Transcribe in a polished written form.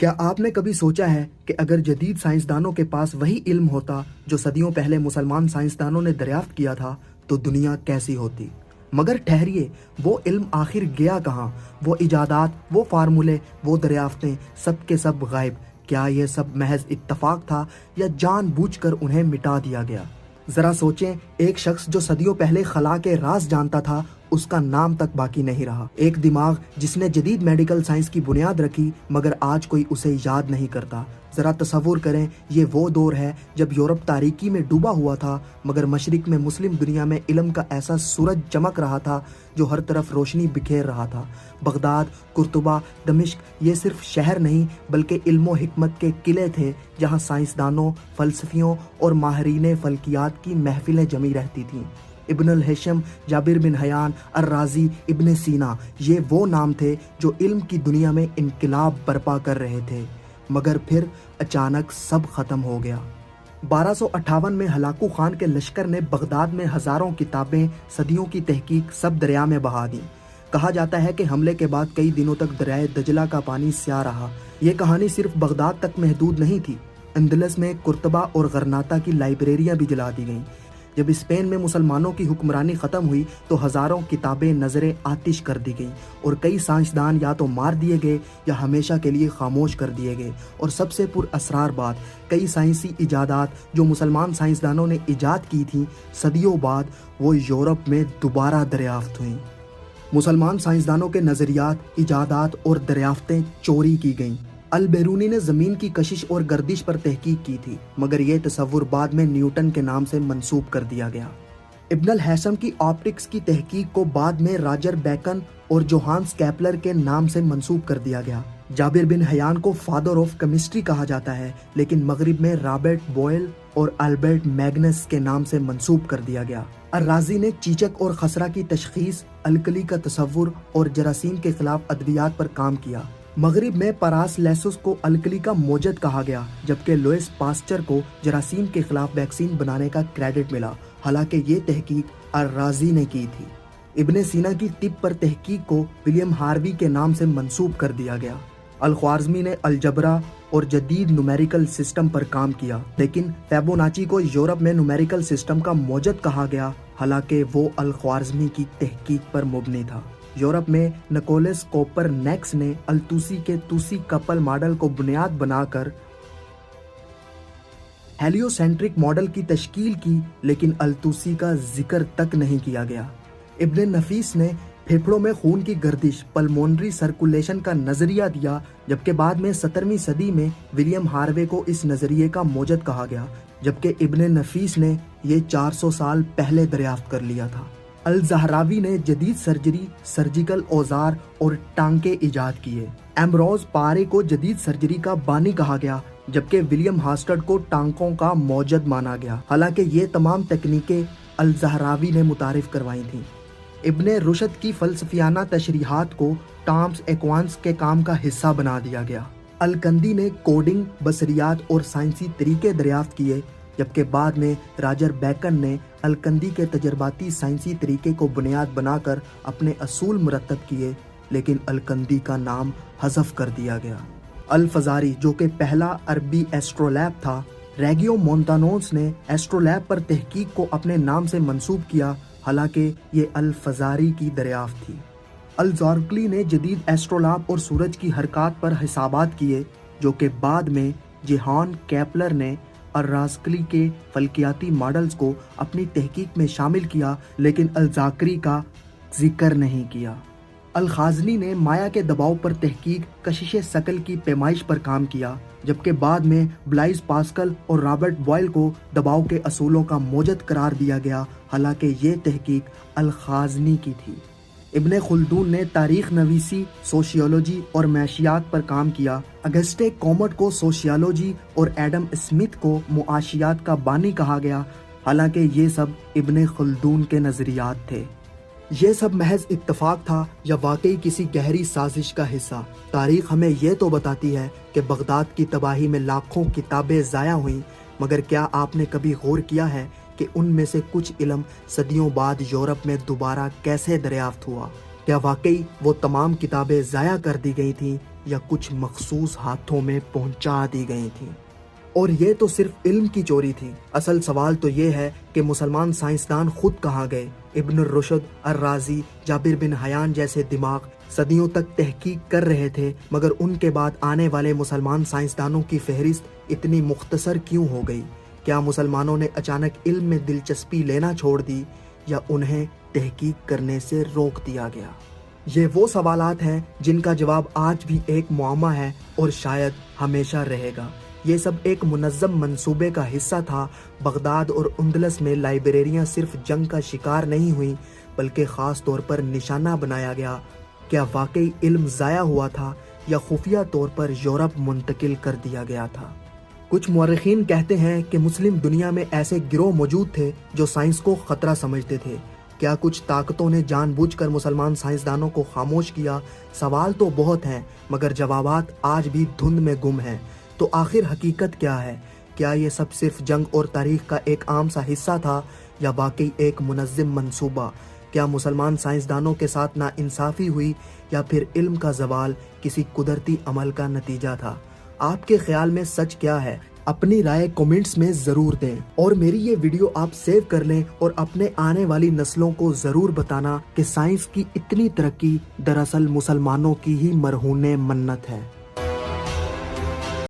کیا آپ نے کبھی سوچا ہے کہ اگر جدید سائنسدانوں کے پاس وہی علم ہوتا جو صدیوں پہلے مسلمان سائنسدانوں نے دریافت کیا تھا تو دنیا کیسی ہوتی؟ مگر ٹھہریے، وہ علم آخر گیا کہاں؟ وہ ایجادات، وہ فارمولے، وہ دریافتیں، سب کے سب غائب۔ کیا یہ سب محض اتفاق تھا یا جان بوجھ کر انہیں مٹا دیا گیا؟ ذرا سوچیں، ایک شخص جو صدیوں پہلے خلا کے راز جانتا تھا، اس کا نام تک باقی نہیں رہا۔ ایک دماغ جس نے جدید میڈیکل سائنس کی بنیاد رکھی مگر آج کوئی اسے یاد نہیں کرتا۔ ذرا تصور کریں، یہ وہ دور ہے جب یورپ تاریکی میں ڈوبا ہوا تھا مگر مشرق میں مسلم دنیا میں علم کا ایسا سورج چمک رہا تھا جو ہر طرف روشنی بکھیر رہا تھا۔ بغداد، قرطبہ، دمشق یہ صرف شہر نہیں بلکہ علم و حکمت کے قلعے تھے جہاں سائنسدانوں، فلسفیوں اور ماہرین فلکیات کی محفلیں جمی رہتی تھیں۔ ابن الہیثم، جابر بن حیان، الرازی، ابن سینا، یہ وہ نام تھے جو علم کی دنیا میں انقلاب برپا کر رہے تھے، مگر پھر اچانک سب ختم ہو گیا۔ 1258 میں ہلاکو خان کے لشکر نے بغداد میں ہزاروں کتابیں، صدیوں کی تحقیق سب دریا میں بہا دیں۔ کہا جاتا ہے کہ حملے کے بعد کئی دنوں تک دریائے دجلہ کا پانی سیاہ رہا۔ یہ کہانی صرف بغداد تک محدود نہیں تھی، اندلس میں قرطبہ اور غرناطہ کی لائبریریاں بھی جلا دی گئیں۔ جب اسپین میں مسلمانوں کی حکمرانی ختم ہوئی تو ہزاروں کتابیں نظر آتش کر دی گئیں اور کئی سائنسدان یا تو مار دیے گئے یا ہمیشہ کے لیے خاموش کر دیے گئے، اور سب سے پر اسرار بات، کئی سائنسی ایجادات جو مسلمان سائنسدانوں نے ایجاد کی تھیں، صدیوں بعد وہ یورپ میں دوبارہ دریافت ہوئیں۔ مسلمان سائنسدانوں کے نظریات، ایجادات اور دریافتیں چوری کی گئیں۔ البیرونی نے زمین کی کشش اور گردش پر تحقیق کی تھی مگر یہ تصور بعد میں نیوٹن کے نام سے منسوب کر دیا گیا۔ ابن الہیثم کی آپٹکس کی تحقیق کو بعد میں راجر بیکن اور جوہانس کیپلر کے نام سے منسوب کر دیا گیا۔ جابر بن حیان کو فادر آف کیمسٹری کہا جاتا ہے لیکن مغرب میں رابرٹ بوئل اور البرٹ میگنس کے نام سے منسوب کر دیا گیا۔ الرازی نے چیچک اور خسرہ کی تشخیص، الکلی کا تصور اور جراثیم کے خلاف ادویات پر کام کیا۔ مغرب میں پاراسلیسس کو الکلی کا موجد کہا گیا جبکہ لوئس پاسچر کو جراثیم کے خلاف ویکسین بنانے کا کریڈٹ ملا، حالانکہ یہ تحقیق الرازی نے کی تھی۔ ابن سینا کی طب پر تحقیق کو ولیم ہاروی کے نام سے منسوب کر دیا گیا۔ الخوارزمی نے الجبرا اور جدید نومیریکل سسٹم پر کام کیا لیکن فیبوناچی کو یورپ میں نومیریکل سسٹم کا موجد کہا گیا، حالانکہ وہ الخوارزمی کی تحقیق پر مبنی تھا۔ یورپ میں نکولس کوپر نیکس نے التوسی کے توسی کپل ماڈل کو بنیاد بنا کر ہیلیو سینٹرک ماڈل کی تشکیل کی لیکن التوسی کا ذکر تک نہیں کیا گیا۔ ابن نفیس نے پھیپھڑوں میں خون کی گردش، پلمونری سرکولیشن کا نظریہ دیا جبکہ بعد میں 17ویں صدی میں ولیم ہاروے کو اس نظریے کا موجد کہا گیا، جبکہ ابن نفیس نے یہ 400 سال پہلے دریافت کر لیا تھا۔ الزہراوی نے جدید سرجری، سرجیکل اوزار اور ٹانکے ایجاد کیے۔ ایمبروز پارے کو جدید سرجری کا بانی کہا گیا جبکہ ولیم ہاسٹڈ کو ٹانکوں کا موجد مانا گیا، حالانکہ یہ تمام تکنیکیں الزہراوی نے متعارف کروائی تھیں۔ ابن رشد کی فلسفیانہ تشریحات کو ٹامس ایکوانس کے کام کا حصہ بنا دیا گیا۔ الکندی نے کوڈنگ، بصریات اور سائنسی طریقے دریافت کیے جبکہ بعد میں راجر بیکن نے الکندی کے تجرباتی سائنسی طریقے کو بنیاد بنا کر اپنے اصول مرتب کیے لیکن الکندی کا نام حذف کر دیا گیا۔ الفزاری جو کہ پہلا عربی ایسٹرولیب تھا، ریگیو مونتانوس نے ایسٹرولیب پر تحقیق کو اپنے نام سے منسوب کیا، حالانکہ یہ الفزاری کی دریافت تھی۔ الزارکلی نے جدید ایسٹرولیب اور سورج کی حرکات پر حسابات کیے جو کہ بعد میں جوہان کیپلر نے الرازقلی کے فلکیاتی ماڈلز کو اپنی تحقیق میں شامل کیا لیکن الزاکری کا ذکر نہیں کیا۔ الخازنی نے مایا کے دباؤ پر تحقیق، کشش ثقل کی پیمائش پر کام کیا جبکہ بعد میں بلائز پاسکل اور رابرٹ بوائل کو دباؤ کے اصولوں کا موجد قرار دیا گیا، حالانکہ یہ تحقیق الخازنی کی تھی۔ ابن خلدون نے تاریخ نویسی، سوشیولوجی اور معاشیات پر کام کیا۔ اگسٹے کومٹ کو سوشیولوجی اور ایڈم اسمتھ کو معاشیات کا بانی کہا گیا، حالانکہ یہ سب ابن خلدون کے نظریات تھے۔ یہ سب محض اتفاق تھا یا واقعی کسی گہری سازش کا حصہ؟ تاریخ ہمیں یہ تو بتاتی ہے کہ بغداد کی تباہی میں لاکھوں کتابیں ضائع ہوئیں، مگر کیا آپ نے کبھی غور کیا ہے کہ ان میں سے کچھ علم صدیوں بعد یورپ میں دوبارہ کیسے دریافت ہوا؟ کیا واقعی وہ تمام کتابیں ضائع کر دی گئی تھیں یا کچھ مخصوص ہاتھوں میں پہنچا دی گئی تھیں۔ اور یہ تو صرف علم کی چوری تھی، اصل سوال تو یہ ہے کہ مسلمان سائنسدان خود کہاں گئے؟ ابن الرشد، الرازی، جابر بن حیان جیسے دماغ صدیوں تک تحقیق کر رہے تھے، مگر ان کے بعد آنے والے مسلمان سائنسدانوں کی فہرست اتنی مختصر کیوں ہو گئی؟ کیا مسلمانوں نے اچانک علم میں دلچسپی لینا چھوڑ دی یا انہیں تحقیق کرنے سے روک دیا گیا؟ یہ وہ سوالات ہیں جن کا جواب آج بھی ایک معمہ ہے اور شاید ہمیشہ رہے گا۔ یہ سب ایک منظم منصوبے کا حصہ تھا۔ بغداد اور اندلس میں لائبریریاں صرف جنگ کا شکار نہیں ہوئیں بلکہ خاص طور پر نشانہ بنایا گیا۔ کیا واقعی علم ضائع ہوا تھا یا خفیہ طور پر یورپ منتقل کر دیا گیا تھا؟ کچھ مورخین کہتے ہیں کہ مسلم دنیا میں ایسے گروہ موجود تھے جو سائنس کو خطرہ سمجھتے تھے۔ کیا کچھ طاقتوں نے جان بوجھ کر مسلمان سائنسدانوں کو خاموش کیا؟ سوال تو بہت ہیں مگر جوابات آج بھی دھند میں گم ہیں۔ تو آخر حقیقت کیا ہے؟ کیا یہ سب صرف جنگ اور تاریخ کا ایک عام سا حصہ تھا یا واقعی ایک منظم منصوبہ؟ کیا مسلمان سائنسدانوں کے ساتھ ناانصافی ہوئی یا پھر علم کا زوال کسی قدرتی عمل کا نتیجہ تھا؟ آپ کے خیال میں سچ کیا ہے؟ اپنی رائے کومنٹس میں ضرور دیں اور میری یہ ویڈیو آپ سیو کر لیں اور اپنے آنے والی نسلوں کو ضرور بتانا کہ سائنس کی اتنی ترقی دراصل مسلمانوں کی ہی مرہون منت ہے۔